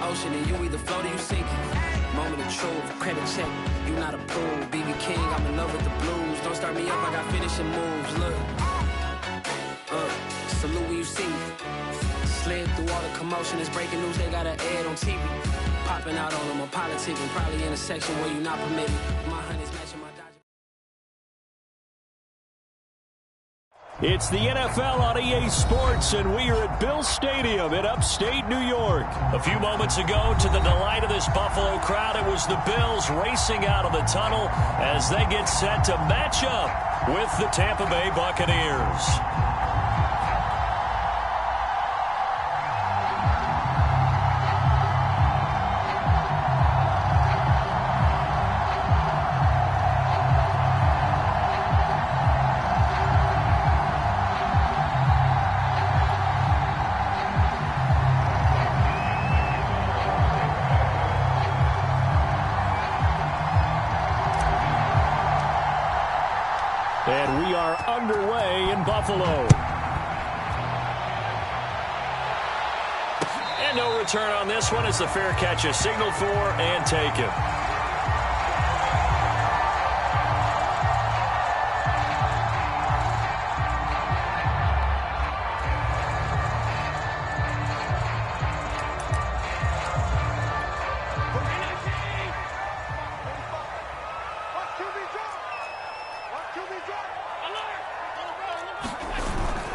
ocean and you either float or you sink. Moment of truth, credit check, you not approved. BB King, I'm in love with the blues. Don't start me up, I got finishing moves. Look, salute when you see me. Slid through all the commotion, it's breaking news, they got an ad on TV. Popping out on them, I'm politicking, probably in a section where you not permitted. My honey's matching my Dodger. It's the NFL on EA Sports, and we are at Bill Stadium in upstate New York. A few moments ago, to the delight of this Buffalo crowd, it was the Bills racing out of the tunnel as they get set to match up with the Tampa Bay Buccaneers. And we are underway in Buffalo. And no return on this one as the fair catch is signaled for and taken.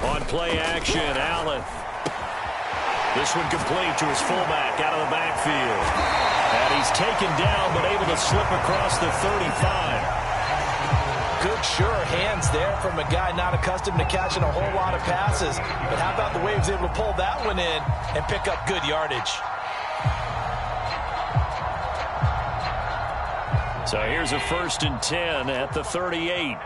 On play action, Allen. This one complete to his fullback out of the backfield. And he's taken down but able to slip across the 35. Good, sure hands there from a guy not accustomed to catching a whole lot of passes. But how about the way he was able to pull that one in and pick up good yardage? So here's a 1st and 10 at the 38.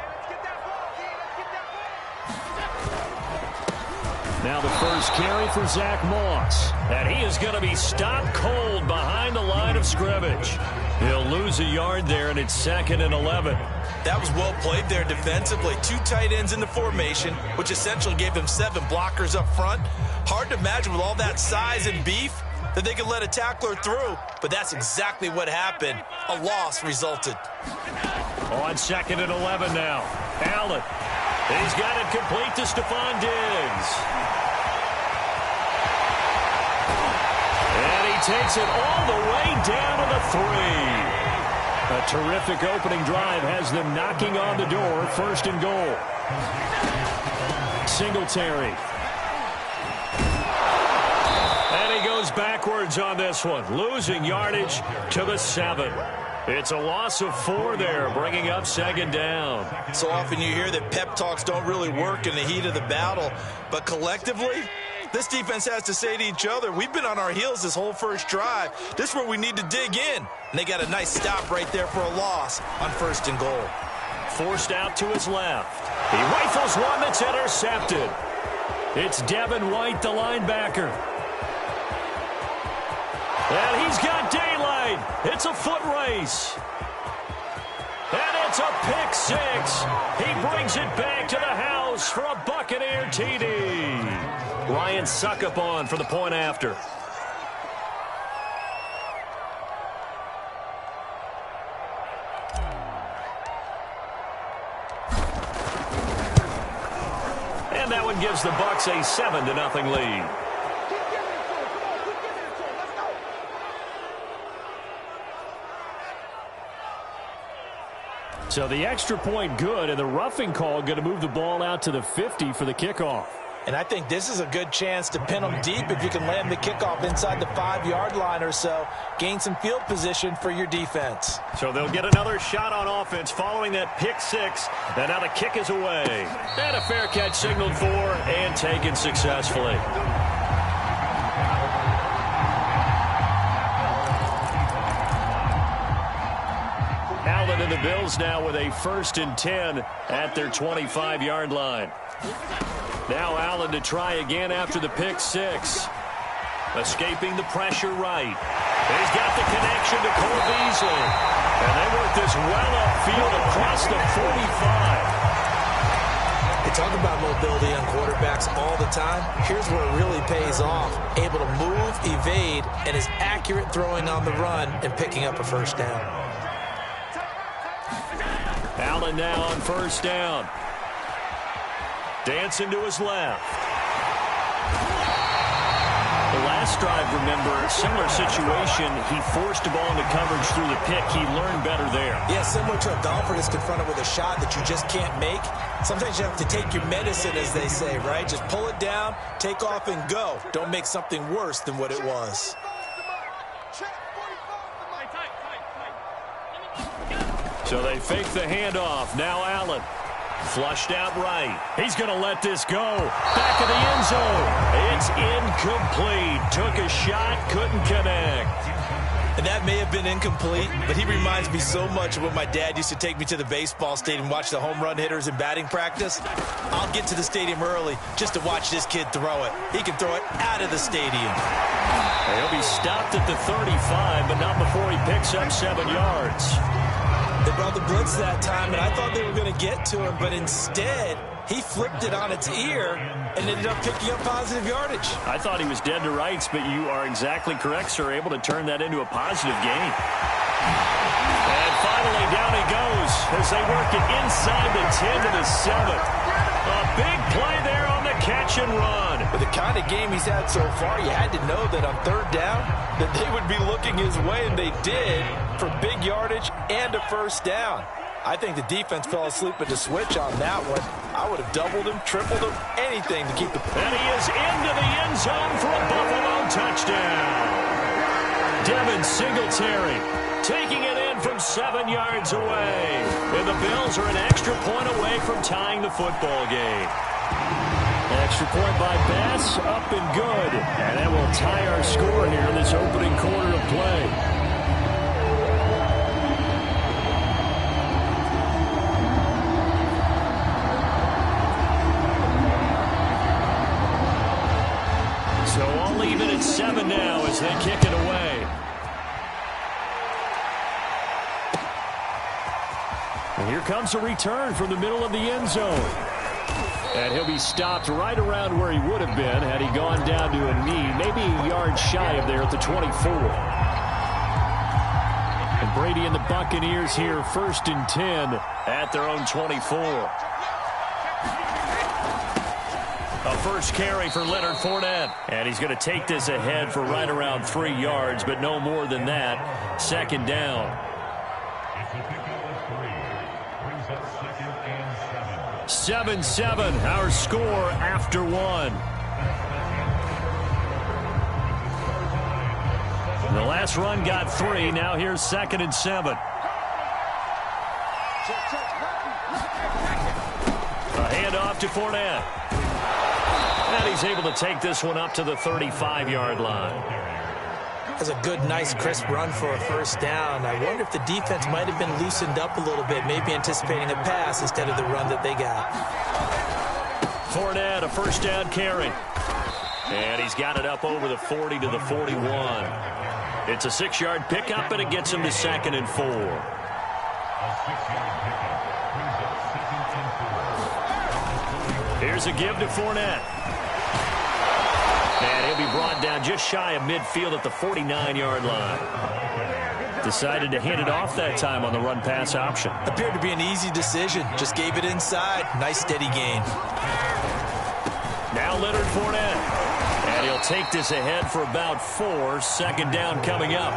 Now the first carry for Zach Moss. And he is going to be stopped cold behind the line of scrimmage. He'll lose a yard there, and it's 2nd and 11. That was well played there defensively. 2 tight ends in the formation, which essentially gave them 7 blockers up front. Hard to imagine with all that size and beef that they could let a tackler through. But that's exactly what happened. A loss resulted. On 2nd and 11 now. Allen. He's got it complete to Stephon Diggs. And he takes it all the way down to the 3. A terrific opening drive has them knocking on the door. 1st and goal. Singletary. And he goes backwards on this one, losing yardage to the 7. It's a loss of 4 there, bringing up 2nd down. So often you hear that pep talks don't really work in the heat of the battle, but collectively, this defense has to say to each other, we've been on our heels this whole first drive. This is where we need to dig in. And they got a nice stop right there for a loss on 1st and goal. Forced out to his left. He rifles one that's intercepted. It's Devin White, the linebacker. And he's got daylight. It's a foot race. And it's a pick 6. He brings it back to the house for a Buccaneer TD. Ryan Suckup on for the point after. And that one gives the Bucs a 7-0 lead. So the extra point good, and the roughing call going to move the ball out to the 50 for the kickoff. And I think this is a good chance to pin them deep if you can land the kickoff inside the 5-yard line or so. Gain some field position for your defense. So they'll get another shot on offense following that pick 6. And now the kick is away. And a fair catch signaled for and taken successfully. Allen and the Bills now with a 1st and 10 at their 25-yard line. Now Allen to try again after the pick 6. Escaping the pressure right. He's got the connection to Cole Beasley. And they work this well upfield across the 45. talk about mobility on quarterbacks all the time. Here's where it really pays off. Able to move, evade, and is accurate throwing on the run and picking up a first down. Allen now on first down. Dancing to his left. The last drive, remember, similar situation. He forced the ball into coverage through the pick. He learned better there. Yeah, similar to a golfer that's confronted with a shot that you just can't make. Sometimes you have to take your medicine, as they say, right? Just pull it down, take off, and go. Don't make something worse than what it was. So they fake the handoff. Now Allen. Flushed out right. He's going to let this go. Back of the end zone. It's incomplete. Took a shot, couldn't connect. And that may have been incomplete, but he reminds me so much of when my dad used to take me to the baseball stadium and watch the home run hitters in batting practice. I'll get to the stadium early just to watch this kid throw it. He can throw it out of the stadium. He'll be stopped at the 35, but not before he picks up 7 yards. They brought the blitz that time, and I thought they were going to get to him, but instead, he flipped it on its ear and ended up picking up positive yardage. I thought he was dead to rights, but you are exactly correct, sir, able to turn that into a positive gain. And finally, down he goes as they work it inside the 10 to the 7. A big play there on the catch and run. With the kind of game he's had so far, you had to know that on third down that they would be looking his way, and they did, for big yardage and a first down. I think the defense fell asleep at the switch on that one. I would have doubled him, tripled him, anything to keep the... And he is into the end zone for a Buffalo touchdown. Devin Singletary taking it in from 7 yards away. And the Bills are an extra point away from tying the football game. Extra point by Bass, up and good. And that will tie our score here in this opening quarter of play. So I'll leave it at 7 now as they kick it away. And here comes a return from the middle of the end zone. And he'll be stopped right around where he would have been had he gone down to a knee, maybe a yard shy of there at the 24. And Brady and the Buccaneers here, 1st and 10 at their own 24. A first carry for Leonard Fournette. And he's going to take this ahead for right around 3 yards, but no more than that. 2nd down. 7-7, our score after 1. The last run got 3. Now here's 2nd and 7. A handoff to Fournette. And he's able to take this one up to the 35-yard line. That's a good, nice, crisp run for a first down. I wonder if the defense might have been loosened up a little bit, maybe anticipating a pass instead of the run that they got. Fournette, a first down carry. And he's got it up over the 40 to the 41. It's a 6-yard pickup, and it gets him to 2nd and 4. Here's a give to Fournette. And he'll be brought down just shy of midfield at the 49-yard line. Decided to hand it off that time on the run-pass option. Appeared to be an easy decision. Just gave it inside. Nice, steady gain. Now Leonard Fournette. And he'll take this ahead for about 4. 2nd down coming up.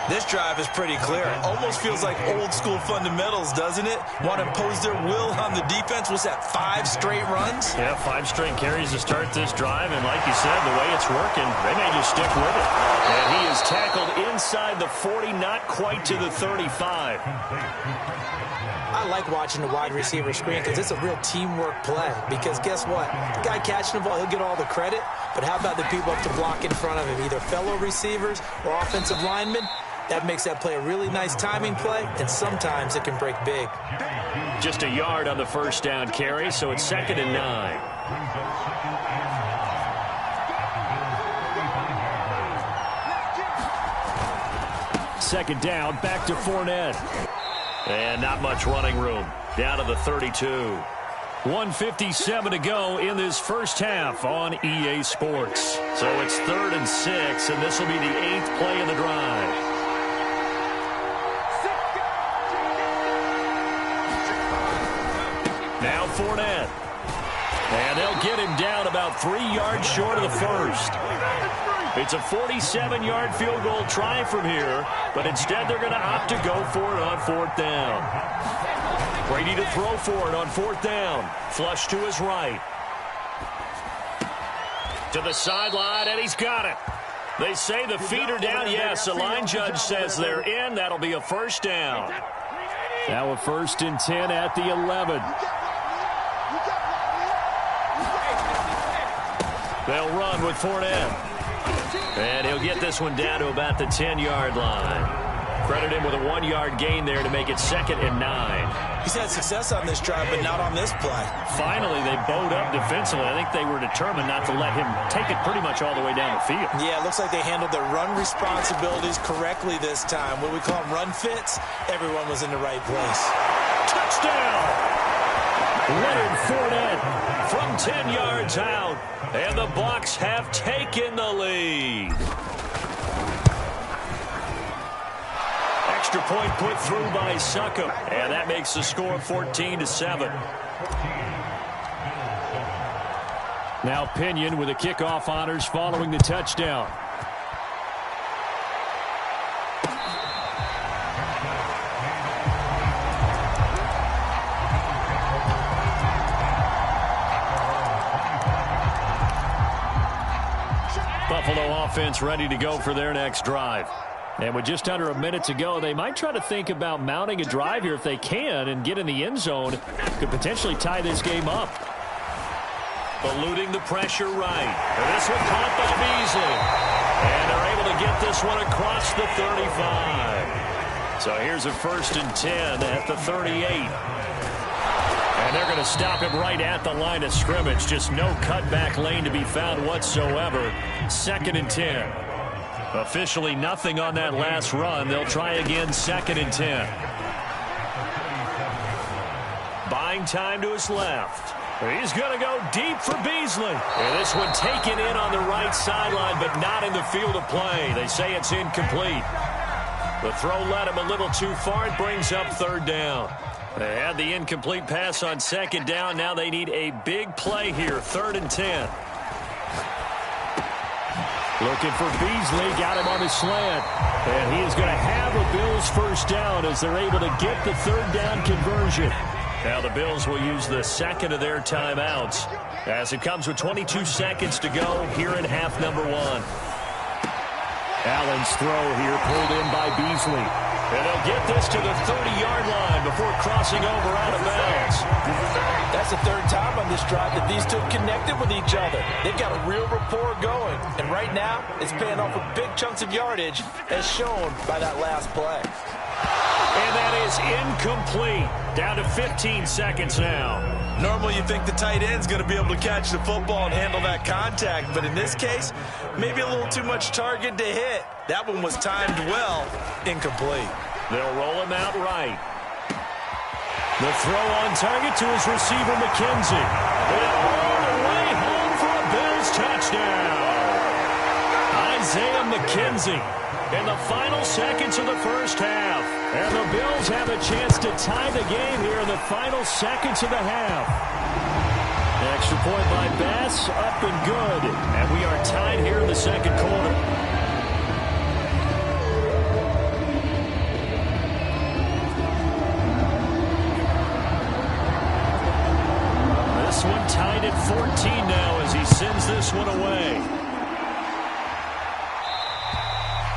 This drive is pretty clear. Almost feels like old-school fundamentals, doesn't it? Want to impose their will on the defense. Was that 5 straight runs? Yeah, 5 straight carries to start this drive. And like you said, the way it's working, they may just stick with it. And he is tackled inside the 40, not quite to the 35. I like watching the wide receiver screen because it's a real teamwork play. Because guess what? The guy catching the ball, he'll get all the credit. But how about the people up to block in front of him, either fellow receivers or offensive linemen? That makes that play a really nice timing play, and sometimes it can break big. Just a yard on the first down carry, so it's 2nd and 9. Second down, back to Fournette. And not much running room. Down to the 32. 1:57 to go in this first half on EA Sports. So it's 3rd and 6, and this will be the 8th play of the drive. Now Fournette. And they'll get him down about 3 yards short of the first. It's a 47-yard field goal try from here, but instead they're going to opt to go for it on 4th down. Brady to throw for it on 4th down. Flush to his right. To the sideline, and he's got it. They say the feet are down. Yes, the line judge says they're in. That'll be a first down. Now a 1st and 10 at the 11. They'll run with Fournette. And he'll get this one down to about the 10-yard line. Credit him with a 1-yard gain there to make it 2nd and 9. He's had success on this drive, but not on this play. Finally, they bowed up defensively. I think they were determined not to let him take it pretty much all the way down the field. Yeah, it looks like they handled their run responsibilities correctly this time. What we call them run fits, everyone was in the right place. Touchdown! Leonard Fournette from 10 yards out, and the Bucs have taken the lead. Extra point put through by Succop, and that makes the score 14-7. Now Pinion with the kickoff honors following the touchdown. Buffalo offense ready to go for their next drive. And with just under a minute to go, they might try to think about mounting a drive here if they can and get in the end zone. Could potentially tie this game up. Eluding the pressure right. And this one caught by Beasley. And they're able to get this one across the 35. So here's a 1st and 10 at the 38. And they're going to stop him right at the line of scrimmage. Just no cutback lane to be found whatsoever. 2nd and 10. Officially nothing on that last run. They'll try again 2nd and 10. Buying time to his left. He's going to go deep for Beasley. And this one taken in on the right sideline, but not in the field of play. They say it's incomplete. The throw led him a little too far. It brings up 3rd down. They had the incomplete pass on 2nd down. Now they need a big play here. 3rd and 10. Looking for Beasley, got him on the slant. And he is going to have a Bills first down as they're able to get the 3rd down conversion. Now the Bills will use the 2nd of their timeouts as it comes with 22 seconds to go here in half number 1. Allen's throw here pulled in by Beasley. And they'll get this to the 30-yard line before crossing over out of bounds. That's the 3rd time on this drive that these two connected with each other. They've got a real rapport going. And right now, it's paying off with big chunks of yardage, as shown by that last play. And that is incomplete. Down to 15 seconds now. Normally, you think the tight end's going to be able to catch the football and handle that contact. But in this case, maybe a little too much target to hit. That one was timed well. Incomplete. They'll roll him out right. The throw on target to his receiver, McKenzie. And all the way home for a Bills touchdown. Isaiah McKenzie in the final seconds of the first half. And the Bills have a chance to tie the game here in the final seconds of the half. Extra point by Bass, up and good. And we are tied here in the 2nd quarter. This one tied at 14 now as he sends this one away.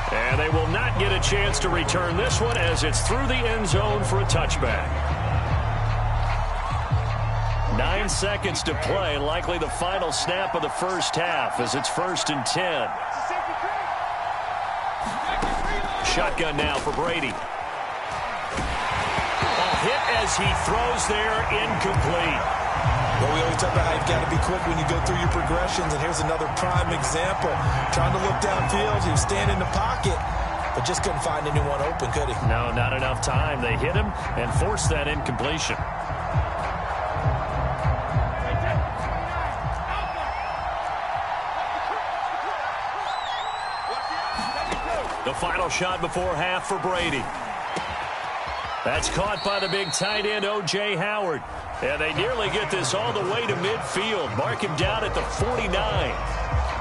And they will not get a chance to return this one as it's through the end zone for a touchback. 9 seconds to play, likely the final snap of the first half as it's 1st and 10. Shotgun now for Brady. A hit as he throws there, incomplete. Well, we always talk about how you've got to be quick when you go through your progressions, and here's another prime example. Trying to look downfield, he was standing in the pocket, but just couldn't find anyone open, could he? No, not enough time. They hit him and forced that incompletion. final shot before half for Brady. That's caught by the big tight end, O.J. Howard. And they nearly get this all the way to midfield. Mark him down at the 49.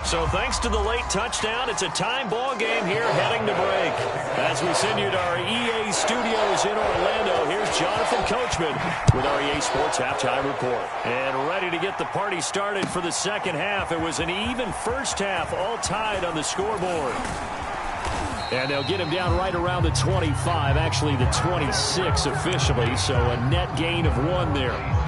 So thanks to the late touchdown, it's a time ball game here heading to break. As we send you to our EA studios in Orlando, here's Jonathan Coachman with our EA Sports Halftime Report. And ready to get the party started for the second half. It was an even first half, all tied on the scoreboard. And they'll get him down right around the 25, actually the 26 officially, so a net gain of 1 there.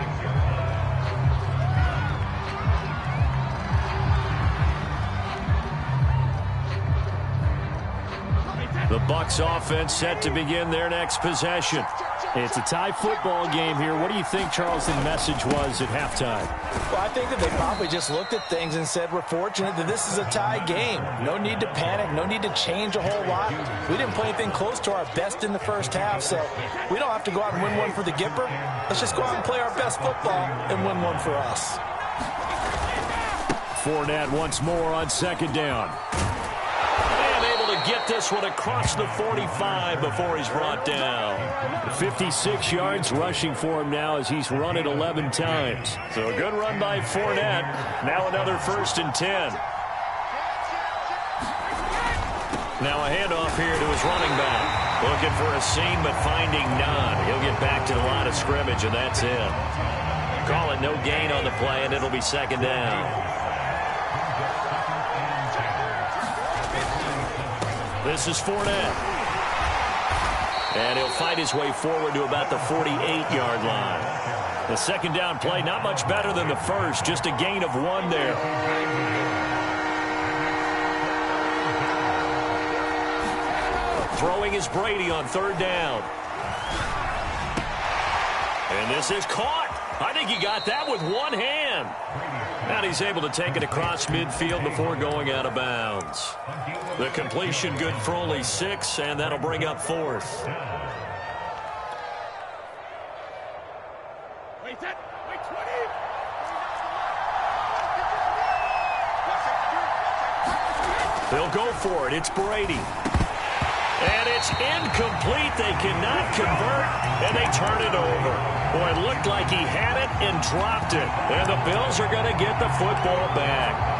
The Bucs offense set to begin their next possession. It's a tie football game here. What do you think, Charles, the message was at halftime? Well, I think that they probably just looked at things and said, we're fortunate that this is a tie game. No need to panic. No need to change a whole lot. We didn't play anything close to our best in the first half, so we don't have to go out and win one for the Gipper. Let's just go out and play our best football and win one for us. Fournette once more on second down. Get this one across the 45 before he's brought down. 56 yards rushing for him now as he's run it 11 times. So a good run by Fournette. Now another 1st and 10. Now a handoff here to his running back. Looking for a seam but finding none. He'll get back to the line of scrimmage and that's it. Call it no gain on the play and it'll be second down. This is Fournette. And he'll fight his way forward to about the 48-yard line. The second down play, not much better than the first, just a gain of 1 there. Throwing is Brady on 3rd down. And this is caught. I think he got that with 1 hand. And he's able to take it across midfield before going out of bounds. The completion good for only 6, and that'll bring up 4th. They'll go for it. It's Brady. And it's incomplete. They cannot convert, and they turn it over. Boy, it looked like he had it and dropped it. And the Bills are going to get the football back.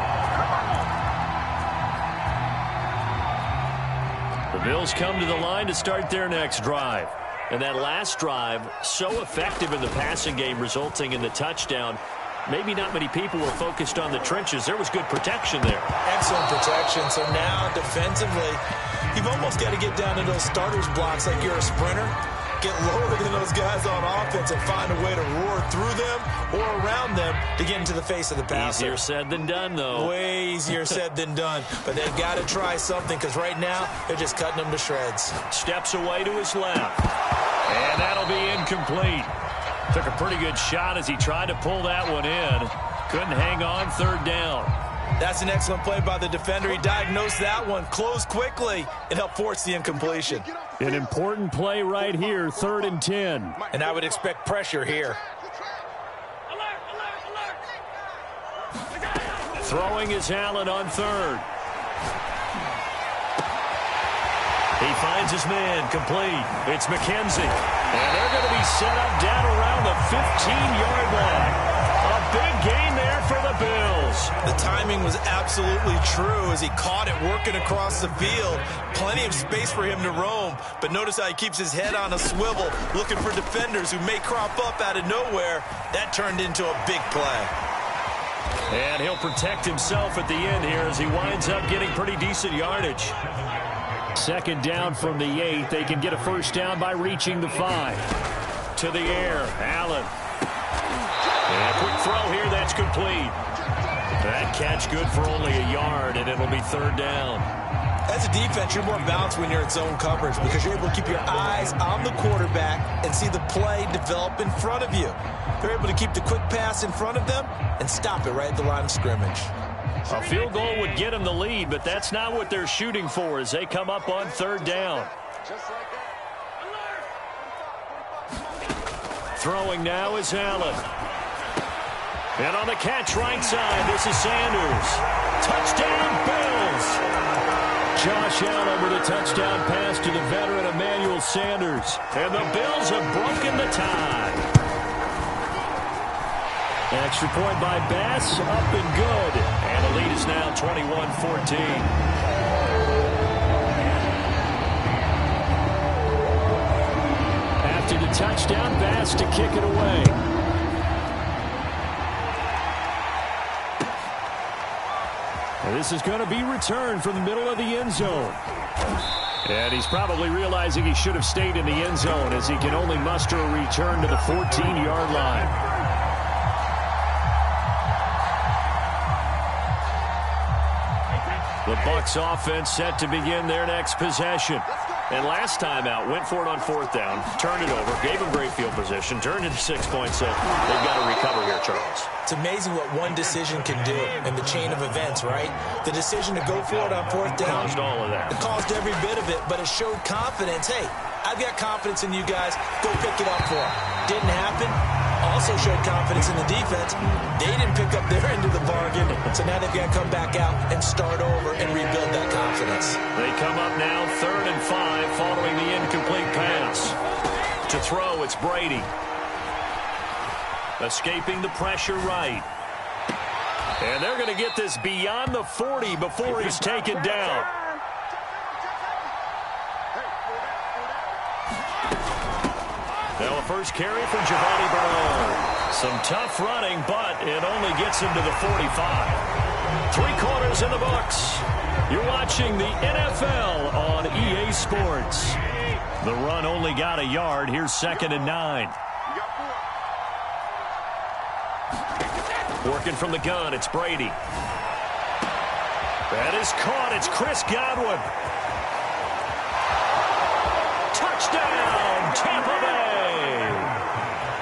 The Bills come to the line to start their next drive. And that last drive, so effective in the passing game, resulting in the touchdown. Maybe not many people were focused on the trenches. There was good protection there. Excellent protection. So now, defensively, you've almost got to get down to those starters blocks like you're a sprinter. Get lower than those guys on offense and find a way to roar through them or around them to get into the face of the passer. Easier said than done, though. Way easier said than done. But they've got to try something because right now they're just cutting them to shreds. Steps away to his left. And that'll be incomplete. Took a pretty good shot as he tried to pull that one in. Couldn't hang on 3rd down. That's an excellent play by the defender. He diagnosed that one, closed quickly, and helped force the incompletion. An important play right here, 3rd and 10. And I would expect pressure here. Throwing is Allen on 3rd. He finds his man, complete. It's McKenzie. And they're going to be set up down around the 15-yard line. A big gain there for the Bills. The timing was absolutely true as he caught it working across the field. Plenty of space for him to roam, but notice how he keeps his head on a swivel, looking for defenders who may crop up out of nowhere. That turned into a big play. And he'll protect himself at the end here as he winds up getting pretty decent yardage. Second down from the 8. They can get a 1st down by reaching the 5. To the air, Allen. And a quick throw here, that's complete. That catch good for only a yard, and it'll be 3rd down. As a defense, you're more balanced when you're in zone coverage because you're able to keep your eyes on the quarterback and see the play develop in front of you. They're able to keep the quick pass in front of them and stop it right at the line of scrimmage. A field goal would get them the lead, but that's not what they're shooting for as they come up on 3rd down. Throwing now is Allen. And on the catch right side, this is Sanders. Touchdown, Bills. Josh Allen with a touchdown pass to the veteran Emmanuel Sanders. And the Bills have broken the tie. Extra point by Bass, up and good. And the lead is now 21-14. After the touchdown, Bass to kick it away. And this is going to be returned from the middle of the end zone. And he's probably realizing he should have stayed in the end zone as he can only muster a return to the 14-yard line. The Bucs offense set to begin their next possession. And last time out, went for it on fourth down, turned it over, gave him great field position, turned into 6 points, so they've got to recover here, Charles. It's amazing what one decision can do in the chain of events, right? The decision to go for it on fourth down. Caused all of that. It caused every bit of it, but it showed confidence. Hey, I've got confidence in you guys. Go pick it up for them. Didn't happen. Also showed confidence in the defense. They didn't pick up their end of the bargain, so now they've got to come back out and start over and rebuild that confidence. They come up now 3rd and 5 following the incomplete pass. To throw, it's Brady. Escaping the pressure right. And they're going to get this beyond the 40 before he's taken down. Now a first carry for Giovanni Bernard. Some tough running, but it only gets him to the 45. 3 quarters in the books. You're watching the NFL on EA Sports. The run only got a yard. Here's 2nd and 9. Working from the gun, it's Brady. That is caught. It's Chris Godwin. Touchdown, Tampa Bay.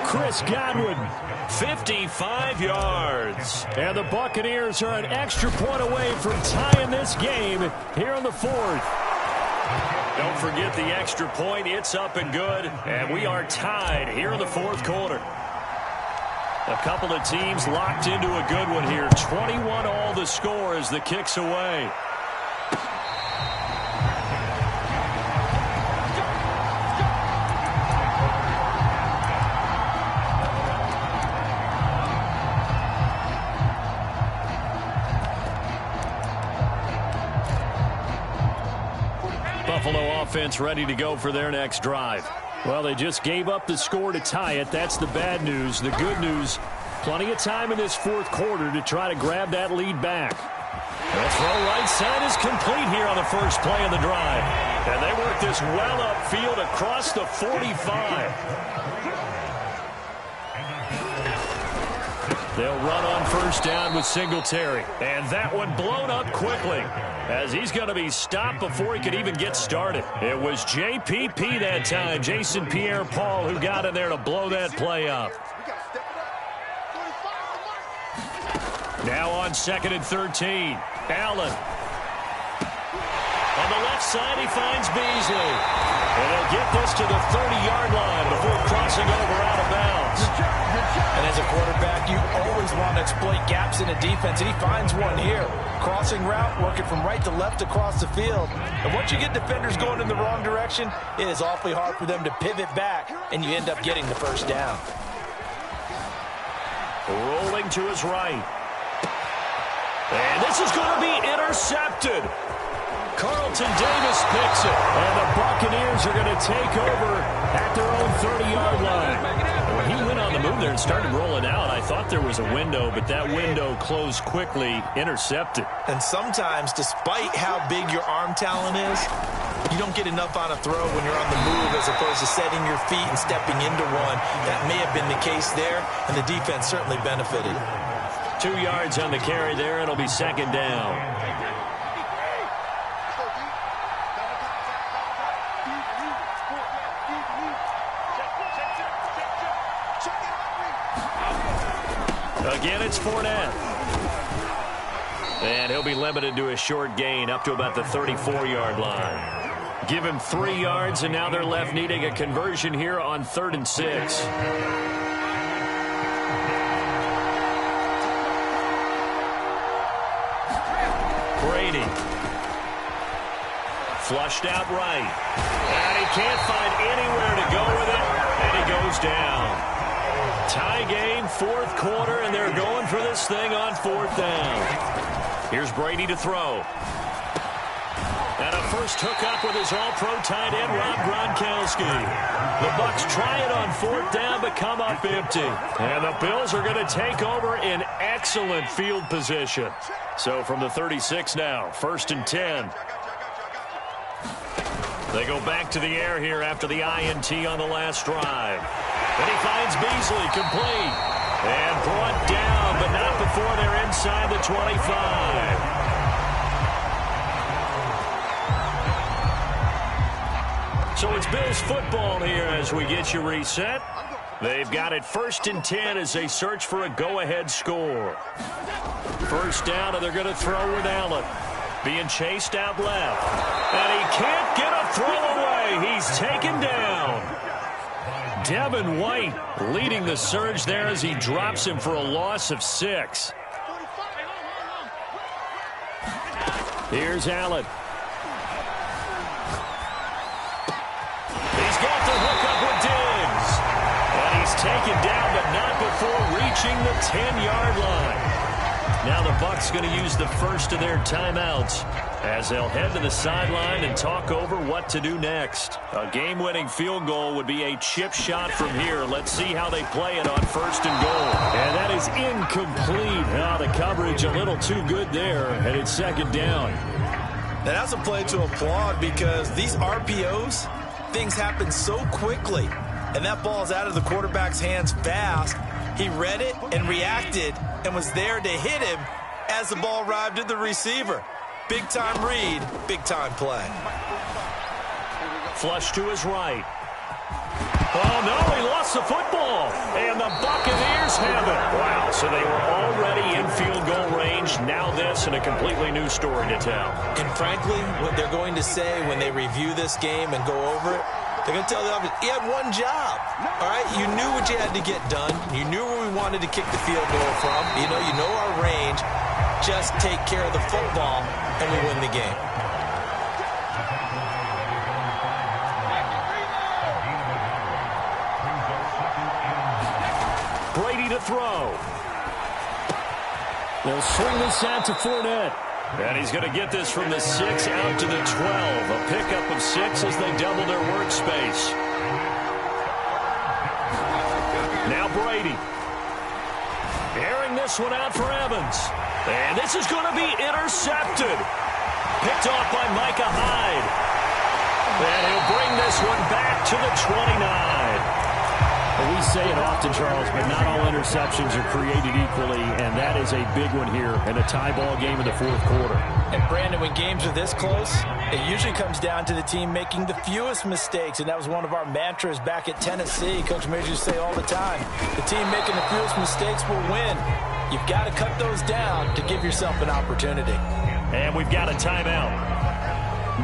Chris Godwin, 55 yards. And the Buccaneers are an extra point away from tying this game here in the 4th. Don't forget the extra point. It's up and good. And we are tied here in the 4th quarter. A couple of teams locked into a good one here. 21 all the score as the kick's away. Buffalo offense ready to go for their next drive. Well, they just gave up the score to tie it. That's the bad news. The good news, plenty of time in this 4th quarter to try to grab that lead back. The throw right side is complete here on the first play of the drive. And they work this well upfield across the 45. They'll run on first down with Singletary. And that one blown up quickly as he's going to be stopped before he could even get started. It was JPP that time, Jason Pierre-Paul, who got in there to blow that play up. Now on 2nd and 13. Allen. On the left side, he finds Beasley. And he'll get this to the 30-yard line before crossing over out of bounds. And as a quarterback, you always want to exploit gaps in a defense, and he finds one here. Crossing route, working from right to left across the field. And once you get defenders going in the wrong direction, it is awfully hard for them to pivot back, and you end up getting the first down. Rolling to his right. And this is going to be intercepted. Carlton Davis picks it. And the Buccaneers are going to take over at their own 30-yard line. When he went on the move there and started rolling out, I thought there was a window, but that window closed quickly, intercepted. And sometimes, despite how big your arm talent is, you don't get enough on a throw when you're on the move as opposed to setting your feet and stepping into one. That may have been the case there, and the defense certainly benefited. 2 yards on the carry there. It'll be 2nd down. Again, it's Fournette. And he'll be limited to a short gain up to about the 34-yard line. Give him 3 yards, and now they're left needing a conversion here on 3rd and 6. Brady. Flushed out right. And he can't find anywhere to go with it, and he goes down. Tie game, fourth quarter, and they're going for this thing on fourth down. Here's Brady to throw. And a first hookup with his all-pro tight end, Rob Gronkowski. The Bucs try it on fourth down, but come up empty. And the Bills are going to take over in excellent field position. So from the 36 now, 1st and 10. They go back to the air here after the INT on the last drive. And he finds Beasley complete. And brought down, but not before they're inside the 25. So it's Bills football here as we get you reset. They've got it 1st and 10 as they search for a go-ahead score. First down, and they're going to throw with Allen. Being chased out left. And he can't get a throw away. He's taken down. Devin White leading the surge there as he drops him for a loss of 6. Here's Allen. He's got the hookup with Diggs. And he's taken down, but not before reaching the 10-yard line. Now the Bucs going to use the first of their timeouts as they'll head to the sideline and talk over what to do next. A game-winning field goal would be a chip shot from here. Let's see how they play it on 1st and goal. And that is incomplete. Now the coverage a little too good there, and it's 2nd down. And that's a play to applaud because these RPOs, things happen so quickly. And that ball's out of the quarterback's hands fast. He read it and reacted and was there to hit him as the ball arrived at the receiver. Big-time read, big-time play. Flush to his right. Oh, no, he lost the football. And the Buccaneers have it. Wow, so they were already in field goal range. Now this and a completely new story to tell. And frankly, what they're going to say when they review this game and go over it, they're going to tell the offense, he had one job. All right, you knew what you had to get done. You knew where we wanted to kick the field goal from. You know our range. Just take care of the football, and we win the game. Brady to throw. They'll swing this out to Fournette. And he's going to get this from the 6 out to the 12. A pickup of 6 as they double their workspace. Now Brady. Airing this one out for Evans. And this is going to be intercepted. Picked off by Micah Hyde. And he'll bring this one back to the 29. We say it often, Charles, but not all interceptions are created equally, and that is a big one here in a tie ball game in the 4th quarter. And, Brandon, when games are this close, it usually comes down to the team making the fewest mistakes, and that was one of our mantras back at Tennessee. Coach Major used to say all the time, the team making the fewest mistakes will win. You've got to cut those down to give yourself an opportunity. And we've got a timeout.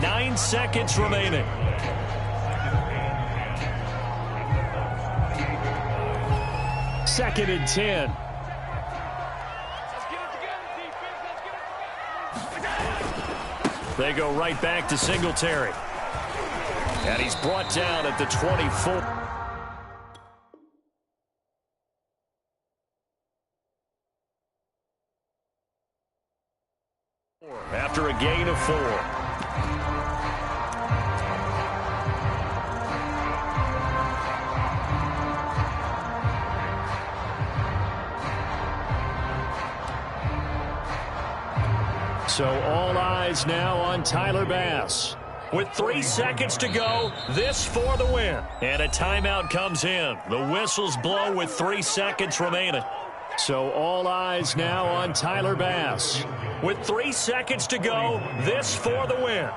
9 seconds remaining. Second and 10. They go right back to Singletary. And he's brought down at the 24. After a gain of 4. So all eyes now on Tyler Bass. With 3 seconds to go, this for the win. And a timeout comes in. The whistles blow with 3 seconds remaining. So all eyes now on Tyler Bass. With 3 seconds to go, this for the win.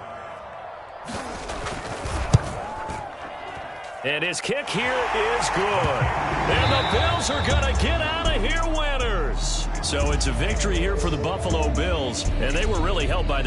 And his kick here is good. And the Bills are going to get out of here winners. So it's a victory here for the Buffalo Bills, and they were really helped by